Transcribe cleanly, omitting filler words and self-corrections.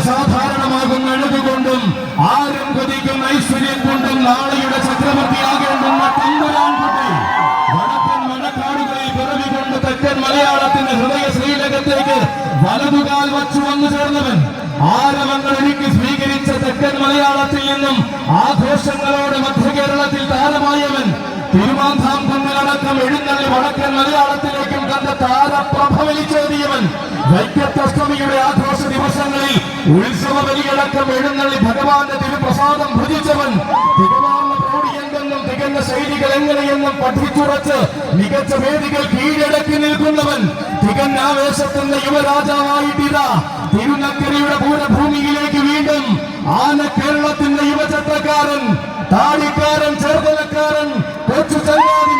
അസാധാരണമാകുന്ന അഴകുകൊണ്ടും ആരും കൊതിക്കുന്ന ഐശ്വര്യം കൊണ്ടും നാളെയുടെ ചക്രവർത്തിയാകേണ്ടുന്ന തമ്പുരാൻകുട്ടി വടക്കൻ മഴക്കാടുകളിൽ പിറവികൊണ്ട് തെക്കൻ മലയാളത്തിന്റെ ഹൃദയ ശ്രീലകത്തേക്ക് വലതുകാൽ വച്ചു വന്നു ചേർന്നവൻ ആരവങ്ങൾ ഒരുക്കി സ്വീകരിച്ച തെക്കൻ മലയാളത്തിൽ നിന്നും ആഘോഷങ്ങളോടെ മധ്യ കേരളത്തിൽ താരമായവൻ തിരുമാന്താം കുന്നിലടക്കം എഴുന്നള്ളി വടക്കൻ മലയാളത്തിലേക്കും തന്റെ താരപ്രഭ വലിച്ചേറിയവൻ വൈക്കത്തഷ്ടമിയുടെ ആഘോഷ ദിവസങ്ങളിൽ ഉത്സവ ബലിയടക്കം എഴുന്നള്ളി ഭഗവാന്റെ തിരുപ്രസാദം ഭുജിച്ചവൻ തികവാർന്ന പ്രൗഢിയെന്തെന്നും തികഞ്ഞ ശൈലികൾ എങ്ങനെയെന്നും പഠിച്ചുറച്ച് മികച്ച വേദികൾ കീഴടക്കി നിൽക്കുന്നവൻ തികഞ്ഞ ആവേശത്തിന്റെ യുവരാജാവായിട്ടിതാ തിരുനക്കരയുടെ പൂരഭൂമിയിലേക്ക് വീണ്ടും ആന കേരളത്തിന്റെ യുവചത്രക്കാരൻ താടിക്കാരൻ ചേർത്തലക്കാരൻ കൊച്ചു ചങ്ങാതി